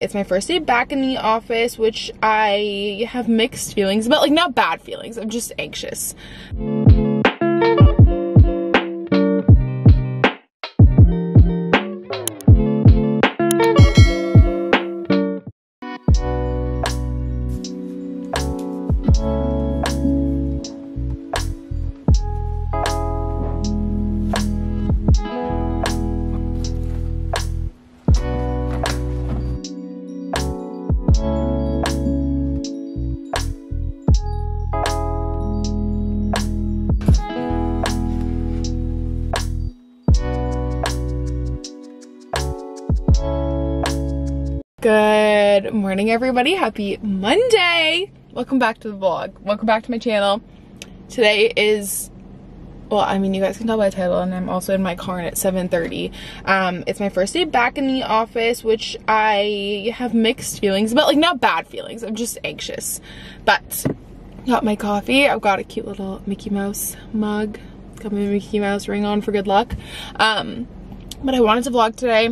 It's my first day back in the office, which I have mixed feelings about. Like, not bad feelings, I'm just anxious. Good morning, everybody. Happy Monday. Welcome back to the vlog. Welcome back to my channel. Today is, well, I mean, you guys can tell by the title, and I'm also in my car and it's 7:30. It's my first day back in the office, which I have mixed feelings about. Like, not bad feelings, I'm just anxious. But got my coffee. I've got a cute little Mickey Mouse mug. Got my Mickey Mouse ring on for good luck. But I wanted to vlog today.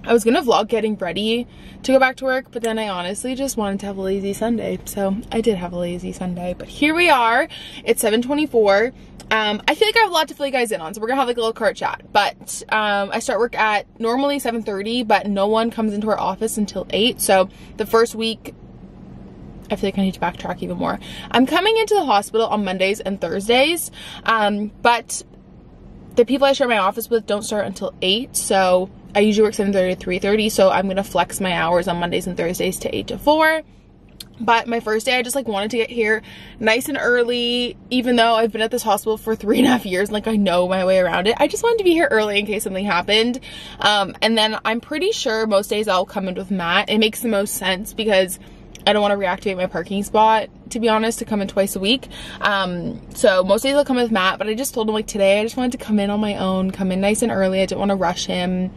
I was gonna vlog getting ready to go back to work, but then I honestly just wanted to have a lazy Sunday. So I did have a lazy Sunday, but here we are. It's 7:24. I feel like I have a lot to fill you guys in on, so we're gonna have like a little cart chat. But I start work at normally 7:30, but no one comes into our office until 8. So the first week, I feel like I need to backtrack even more. I'm coming into the hospital on Mondays and Thursdays, but the people I share my office with don't start until 8, so I usually work 7:30 to 3:30, so I'm gonna flex my hours on Mondays and Thursdays to 8 to 4. But my first day, I just like wanted to get here nice and early, even though I've been at this hospital for 3.5 years, and like I know my way around it. I just wanted to be here early in case something happened. And then I'm pretty sure most days I'll come in with Matt. It makes the most sense because I don't want to reactivate my parking spot, to be honest, to come in twice a week. So most days I'll come in with Matt, but I just told him like today I just wanted to come in on my own, come in nice and early. I didn't want to rush him.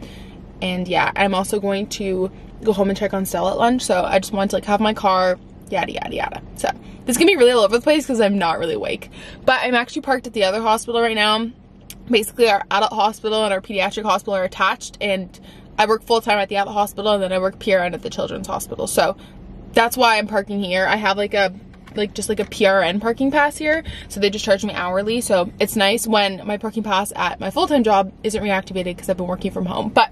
And yeah, I'm also going to go home and check on Stella at lunch, so I just wanted to like have my car, yada yada yada. So this can be really all over the place because I'm not really awake, but I'm actually parked at the other hospital right now. Basically our adult hospital and our pediatric hospital are attached, and I work full-time at the adult hospital and then I work PRN at the children's hospital, so that's why I'm parking here. I have like a just like a PRN parking pass here, so they just charge me hourly, so it's nice when my parking pass at my full-time job isn't reactivated because I've been working from home. But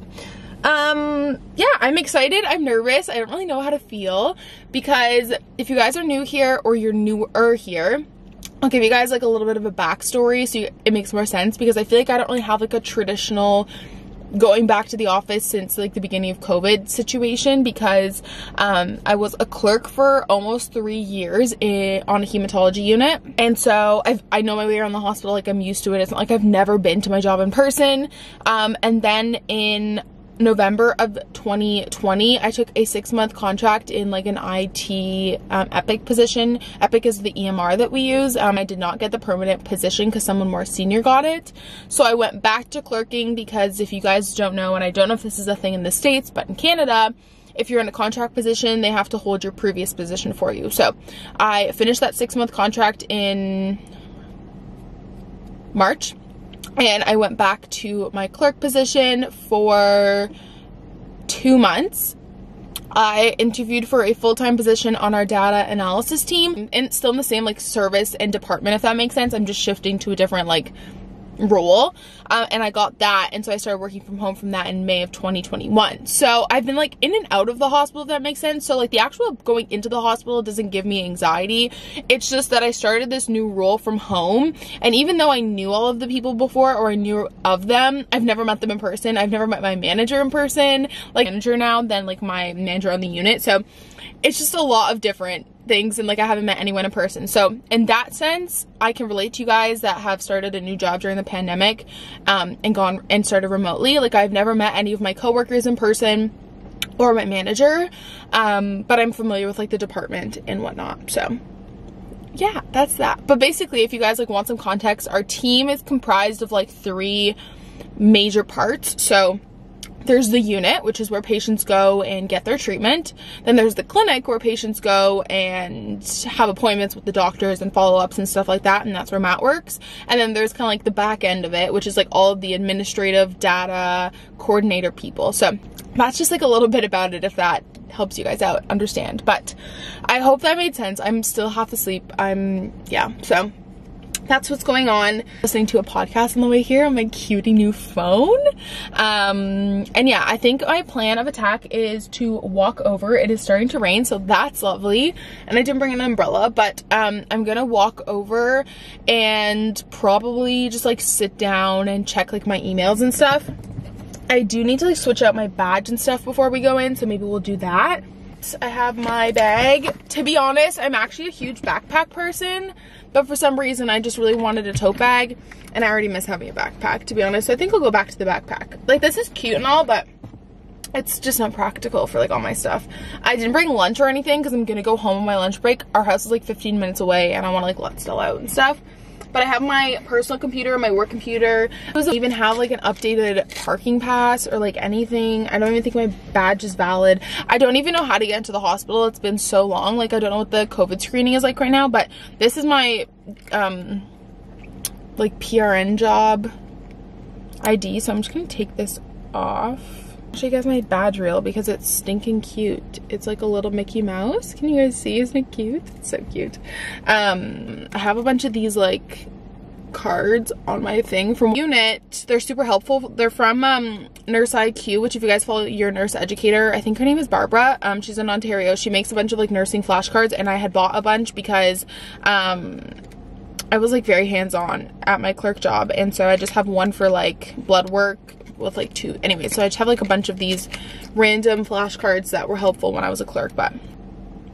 yeah, I'm excited. I'm nervous. I don't really know how to feel, because if you guys are new here or you're newer here, I'll give you guys like a little bit of a backstory so it makes more sense, because I feel like I don't really have like a traditional going back to the office since like the beginning of COVID situation, because I was a clerk for almost 3 years on a hematology unit, and so I know my way around the hospital. Like, I'm used to it. It's not like I've never been to my job in person. And then in November of 2020, I took a 6-month contract in like an IT Epic position. Epic is the EMR that we use. I did not get the permanent position because someone more senior got it. So I went back to clerking because, if you guys don't know, and I don't know if this is a thing in the States, but in Canada, if you're in a contract position, they have to hold your previous position for you. So I finished that 6-month contract in March, and I went back to my clerk position for 2 months. I interviewed for a full-time position on our data analysis team, and it's still in the same like service and department, if that makes sense. I'm just shifting to a different like role, and I got that, and so I started working from home from that in May of 2021. So I've been like in and out of the hospital, if that makes sense. So like the actual going into the hospital doesn't give me anxiety. It's just that I started this new role from home, and even though I knew all of the people before, or I knew of them, I've never met them in person. I've never met my manager in person, like manager now, than like my manager on the unit. So it's just a lot of different things, and like I haven't met anyone in person. So in that sense, I can relate to you guys that have started a new job during the pandemic and gone and started remotely. Like, I've never met any of my coworkers in person or my manager, but I'm familiar with like the department and whatnot. So yeah, that's that. But basically, if you guys like want some context, our team is comprised of like 3 major parts. So there's the unit, which is where patients go and get their treatment. Then there's the clinic where patients go and have appointments with the doctors and follow-ups and stuff like that, and that's where Matt works. And then there's kind of like the back end of it, which is like all of the administrative data coordinator people. So that's just like a little bit about it, if that helps you guys out understand. But I hope that made sense. I'm still half asleep. Yeah, so that's what's going on. Listening to a podcast on the way here on my cutie new phone. And yeah, I think my plan of attack is to walk over. It is starting to rain, so that's lovely. And I didn't bring an umbrella, but I'm gonna walk over and probably just like sit down and check like my emails and stuff. I do need to like switch out my badge and stuff before we go in, so maybe we'll do that. I have my bag. To be honest, I'm actually a huge backpack person, but for some reason I just really wanted a tote bag, and I already miss having a backpack, to be honest. So I think I'll go back to the backpack. Like, this is cute and all, but it's just not practical for like all my stuff. I didn't bring lunch or anything because I'm gonna go home on my lunch break. Our house is like 15 minutes away and I want to like let Stella out and stuff. But I have my personal computer, my work computer. I don't even have like an updated parking pass or like anything. I don't even think my badge is valid. I don't even know how to get into the hospital. It's been so long. Like, I don't know what the COVID screening is like right now, but this is my like PRN job ID. So I'm just gonna take this off. I'll show you guys my badge reel because it's stinking cute. It's like a little Mickey Mouse. Can you guys see? Isn't it cute? It's so cute. I have a bunch of these like cards on my thing from Unit. They're super helpful. They're from Nurse IQ, which if you guys follow your nurse educator, I think her name is Barbara. She's in Ontario. She makes a bunch of like nursing flashcards, and I had bought a bunch because I was like very hands-on at my clerk job, and so I just have one for like blood work with like 2. Anyway, so I just have like a bunch of these random flashcards that were helpful when I was a clerk. But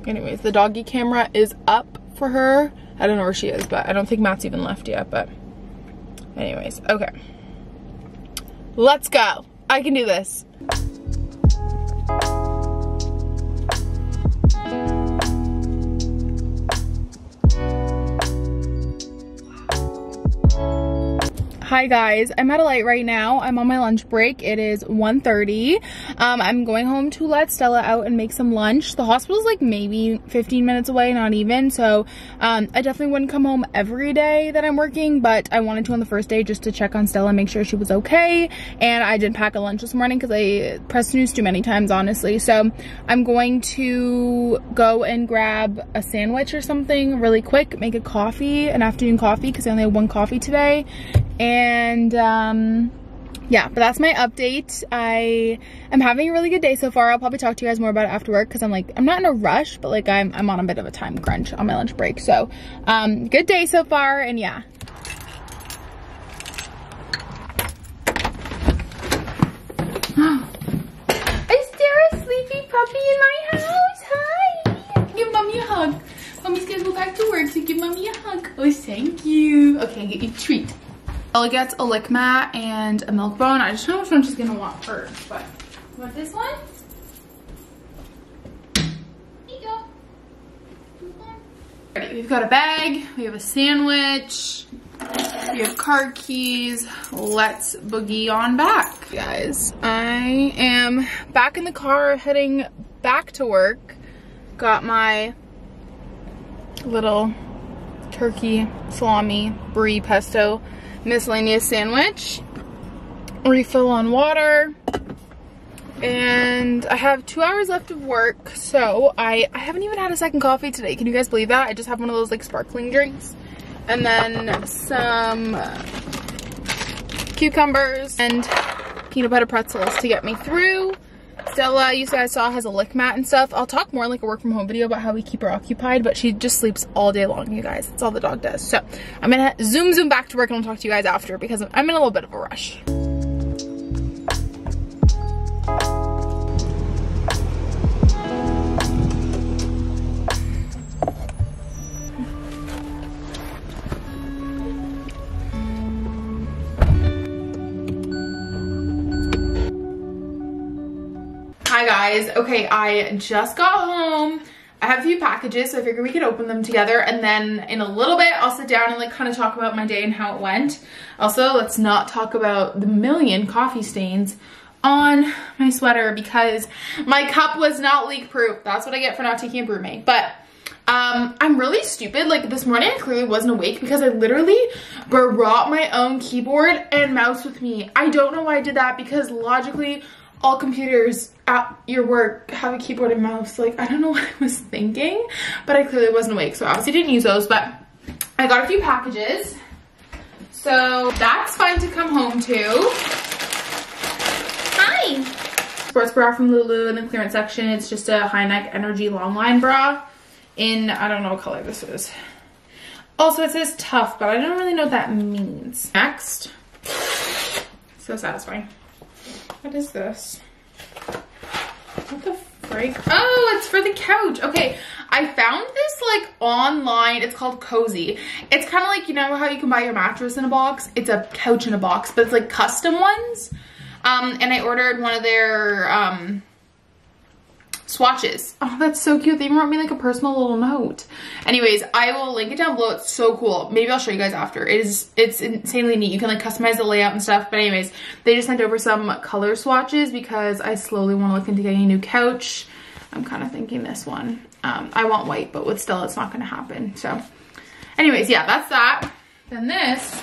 anyways, the doggy camera is up for her. I don't know where she is, but I don't think Matt's even left yet. But anyways, okay, let's go. I can do this. Hi guys, I'm at a light right now. I'm on my lunch break. It is 1:30. I'm going home to let Stella out and make some lunch. The hospital's like maybe 15 minutes away, not even. So I definitely wouldn't come home every day that I'm working, but I wanted to on the first day just to check on Stella and make sure she was okay. And I did pack a lunch this morning because I pressed snooze too many times, honestly. So I'm going to go and grab a sandwich or something really quick, make a coffee, an afternoon coffee, because I only have one coffee today. And yeah, but that's my update. I am having a really good day so far. I'll probably talk to you guys more about it after work because I'm not in a rush, but like I'm on a bit of a time crunch on my lunch break. So good day so far, and yeah. Is there a sleepy puppy in my house? Hi! Give mommy a hug. Mommy's gonna go back to work, so give mommy a hug. Oh, thank you. Okay, get you a treat. Ella gets a lick mat and a milk bone. I just don't know which one she's gonna want first, but you want this one? Here you go. Alright, we've got a bag, we have a sandwich, we have car keys. Let's boogie on back, guys. I am back in the car heading back to work. Got my little turkey, salami, brie, pesto, miscellaneous sandwich, refill on water, and I have 2 hours left of work, so I haven't even had a second coffee today. Can you guys believe that? I just have one of those like sparkling drinks, and then some cucumbers and peanut butter pretzels to get me through. Stella, you guys saw, has a lick mat and stuff. I'll talk more in like a work from home video about how we keep her occupied, but she just sleeps all day long, you guys. That's all the dog does. So I'm gonna zoom back to work and I'll talk to you guys after because I'm in a little bit of a rush. Hi guys, okay, I just got home. I have a few packages, so I figured we could open them together, and then in a little bit I'll sit down and like kind of talk about my day and how it went. Also, let's not talk about the million coffee stains on my sweater because my cup was not leak proof. That's what I get for not taking a BrewMate. But I'm really stupid. Like this morning I clearly wasn't awake because I literally brought my own keyboard and mouse with me. I don't know why I did that because logically all computers at your work have a keyboard and mouse. Like I don't know what I was thinking, but I clearly wasn't awake, so I obviously didn't use those. But I got a few packages, so that's fun to come home to. Hi! Sports bra from Lulu in the clearance section. It's just a high neck energy long line bra in, I don't know what color this is. Also it says tough, but I don't really know what that means. Next, so satisfying. What is this? What the frick? Oh, it's for the couch. Okay, I found this like online. It's called Cozy. It's kind of like, you know how you can buy your mattress in a box? It's a couch in a box, but it's like custom ones. And I ordered one of their swatches. Oh, that's so cute. They even wrote me like a personal little note. Anyways, I will link it down below. It's so cool. Maybe I'll show you guys after. It's insanely neat. You can like customize the layout and stuff. But anyways, they just sent over some color swatches because I slowly want to look into getting a new couch. I'm kind of thinking this one. I want white, but with still, it's not going to happen. So anyways, yeah, that's that. Then this,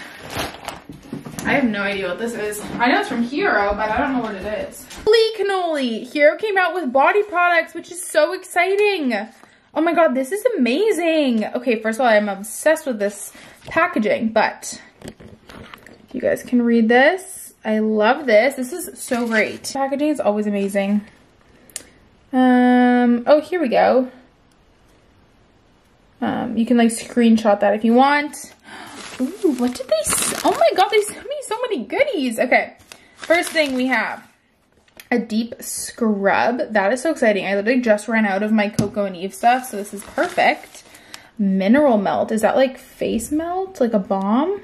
I have no idea what this is. I know it's from Hero, but I don't know what it is. Holy cannoli! Hero came out with body products, which is so exciting. Oh my god, this is amazing. Okay, first of all, I'm obsessed with this packaging, but you guys can read this. I love this. This is so great. Packaging is always amazing. Oh, here we go. You can like screenshot that if you want. Ooh, what did they say? Oh my god, they sent me so many goodies. Okay, first thing we have a deep scrub. That is so exciting. I literally just ran out of my Coco and Eve stuff, so this is perfect. Mineral melt. Is that like face melt? Like a balm?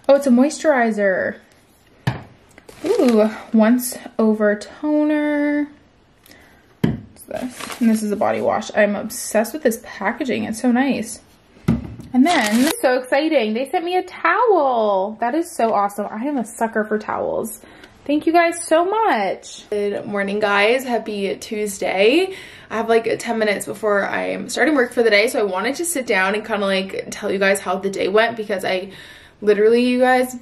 Oh, it's a moisturizer. Ooh, once over toner. What's this? And this is a body wash. I'm obsessed with this packaging. It's so nice. And then, so exciting, they sent me a towel. That is so awesome. I am a sucker for towels. Thank you guys so much. Good morning, guys. Happy Tuesday. I have like 10 minutes before I'm starting work for the day, so I wanted to sit down and kind of like tell you guys how the day went because I literally, you guys,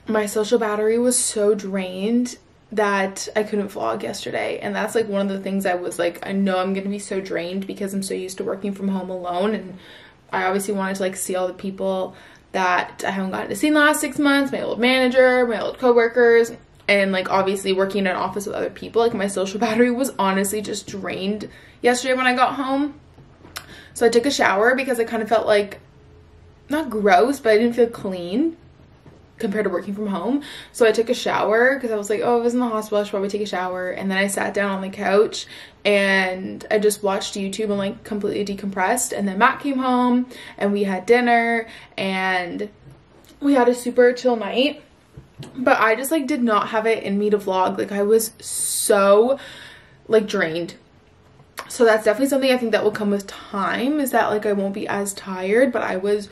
my social battery was so drained that I couldn't vlog yesterday. And that's like one of the things I was like, I know I'm gonna be so drained because I'm so used to working from home alone, and I obviously wanted to like see all the people that I haven't gotten to see in the last 6 months, my old manager, my old coworkers, and like obviously working in an office with other people. Like my social battery was honestly just drained yesterday when I got home. So I took a shower because I kind of felt like, not gross, but I didn't feel clean compared to working from home. So I took a shower because I was like, oh, I was in the hospital, I should probably take a shower. And then I sat down on the couch and I just watched YouTube and like completely decompressed. And then Matt came home and we had dinner and we had a super chill night. But I just like did not have it in me to vlog. Like I was so like drained. So that's definitely something I think that will come with time, is that like I won't be as tired. But I was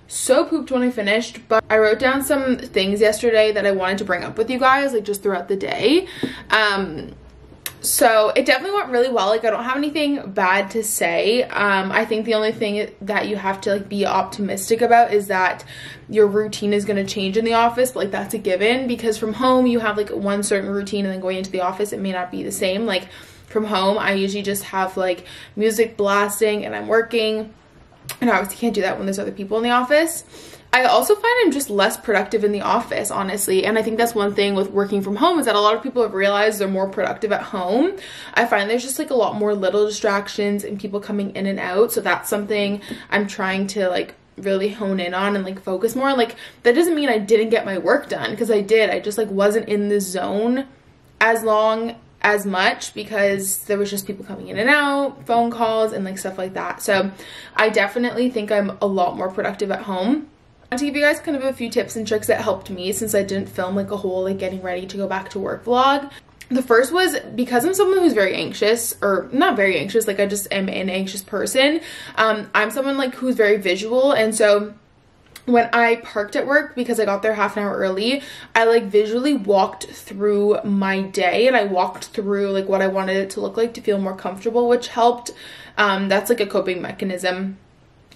so pooped when I finished. But I wrote down some things yesterday that I wanted to bring up with you guys, like just throughout the day. So it definitely went really well. Like I don't have anything bad to say. I think the only thing that you have to like be optimistic about is that your routine is going to change in the office. Like that's a given, because from home you have like one certain routine and then going into the office it may not be the same. Like from home I usually just have like music blasting and I'm working, and I obviously can't do that when there's other people in the office. I also find I'm just less productive in the office, honestly. And I think that's one thing with working from home, is that a lot of people have realized they're more productive at home. I find there's just like a lot more little distractions and people coming in and out. So that's something I'm trying to like really hone in on and like focus more. Like that doesn't mean I didn't get my work done, because I did. I just like wasn't in the zone as much because there was just people coming in and out, phone calls and like stuff like that. So I definitely think I'm a lot more productive at home. I want to give you guys kind of a few tips and tricks that helped me, since I didn't film like a whole like getting ready to go back to work vlog. The first was, because I'm someone who's very anxious, or not very anxious, like I just am an anxious person. I'm someone like who's very visual, and so when I parked at work, because I got there half an hour early, I like visually walked through my day, and I walked through like what I wanted it to look like to feel more comfortable, which helped. That's like a coping mechanism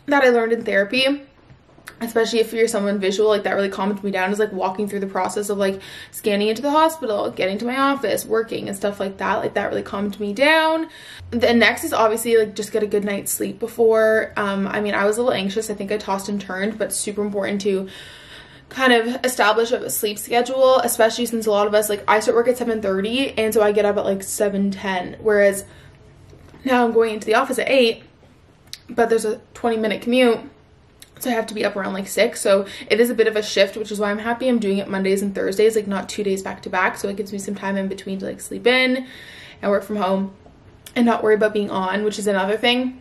that I learned in therapy, especially if you're someone visual. Like that really calmed me down, is like walking through the process of like scanning into the hospital, getting to my office, working and stuff like that. Like that really calmed me down. The next is obviously like just get a good night's sleep before. I mean, I was a little anxious. I think I tossed and turned, but it's super important to kind of establish a sleep schedule, especially since a lot of us, like I start work at 7:30, and so I get up at like 7:10, whereas now I'm going into the office at 8, but there's a 20-minute commute, so I have to be up around like 6. So it is a bit of a shift, which is why I'm happy I'm doing it Mondays and Thursdays, like not 2 days back to back, so it gives me some time in between to like sleep in and work from home and not worry about being on, which is another thing,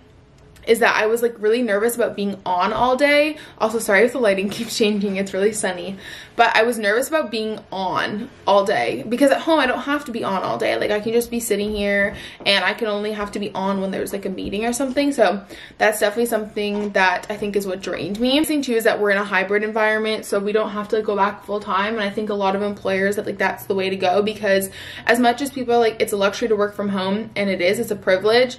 is that I was like really nervous about being on all day. Also, sorry if the lighting keeps changing, it's really sunny, but I was nervous about being on all day, because at home I don't have to be on all day. Like I can just be sitting here, and I can only have to be on when there's like a meeting or something. So that's definitely something that I think is what drained me. The thing too is that we're in a hybrid environment, so we don't have to like go back full time, and I think a lot of employers that like that's the way to go, because as much as people are like it's a luxury to work from home, and it is, it's a privilege,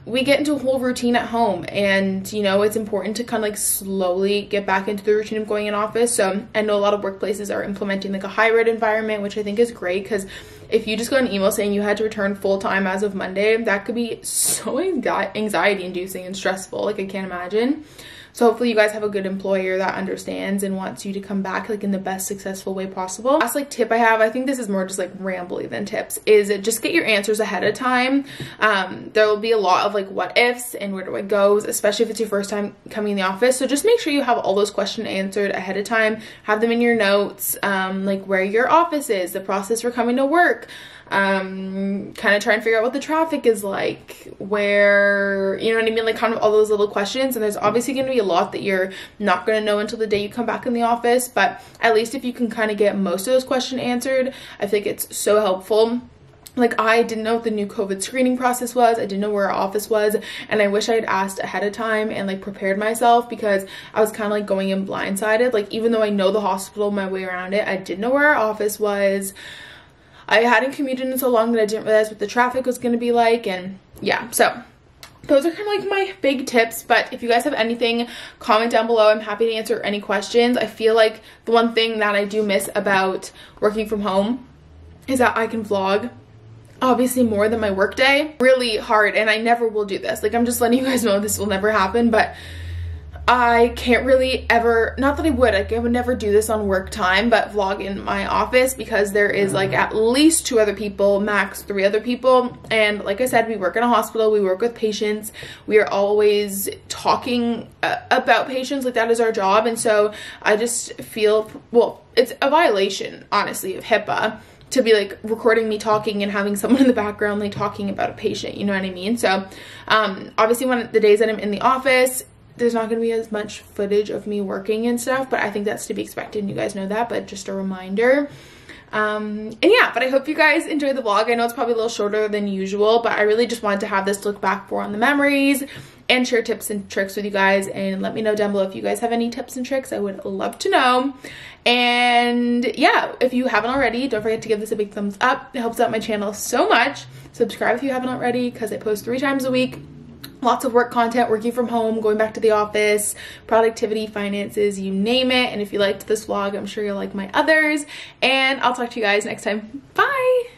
we get into a whole routine at home, and you know, it's important to kind of like slowly get back into the routine of going in office. So I know a lot of workplaces are implementing like a hybrid environment, which I think is great, because if you just got an email saying you had to return full-time as of Monday, that could be so anxiety inducing and stressful. Like I can't imagine. So hopefully you guys have a good employer that understands and wants you to come back like in the best successful way possible. Last like tip I have, I think this is more just like rambly than tips, is just get your answers ahead of time. There will be a lot of like what ifs and where do I go, especially if it's your first time coming in the office. So just make sure you have all those questions answered ahead of time. Have them in your notes, like where your office is, the process for coming to work. Kind of try and figure out what the traffic is like, where, you know what I mean, like kind of all those little questions. And there's obviously going to be a lot that you're not going to know until the day you come back in the office, but at least if you can kind of get most of those questions answered, I think it's so helpful. Like I didn't know what the new COVID screening process was. I didn't know where our office was, and I wish I had asked ahead of time and like prepared myself, because I was kind of like going in blindsided. Like even though I know the hospital my way around it, I didn't know where our office was. I hadn't commuted in so long that I didn't realize what the traffic was going to be like, and yeah, so those are kind of like my big tips. But if you guys have anything, comment down below. I'm happy to answer any questions. I feel like the one thing that I do miss about working from home is that I can vlog obviously more than my work day. Really hard, and I never will do this. Like I'm just letting you guys know this will never happen, but I can't really ever, not that I would, like I would never do this on work time, but vlog in my office, because there is like at least 2 other people, max 3 other people. And like I said, we work in a hospital, we work with patients, we are always talking about patients, like that is our job. And so I just feel, well, it's a violation honestly of HIPAA to be like recording me talking and having someone in the background like talking about a patient, you know what I mean? So obviously when the days that I'm in the office, there's not going to be as much footage of me working and stuff, but I think that's to be expected, and you guys know that, but just a reminder. And yeah, but I hope you guys enjoyed the vlog. I know it's probably a little shorter than usual, but I really just wanted to have this to look back for on the memories and share tips and tricks with you guys. And let me know down below if you guys have any tips and tricks. I would love to know. And yeah, if you haven't already, don't forget to give this a big thumbs up. It helps out my channel so much. Subscribe if you haven't already, because I post 3 times a week. Lots of work content, working from home, going back to the office, productivity, finances, you name it. And if you liked this vlog, I'm sure you'll like my others. And I'll talk to you guys next time. Bye!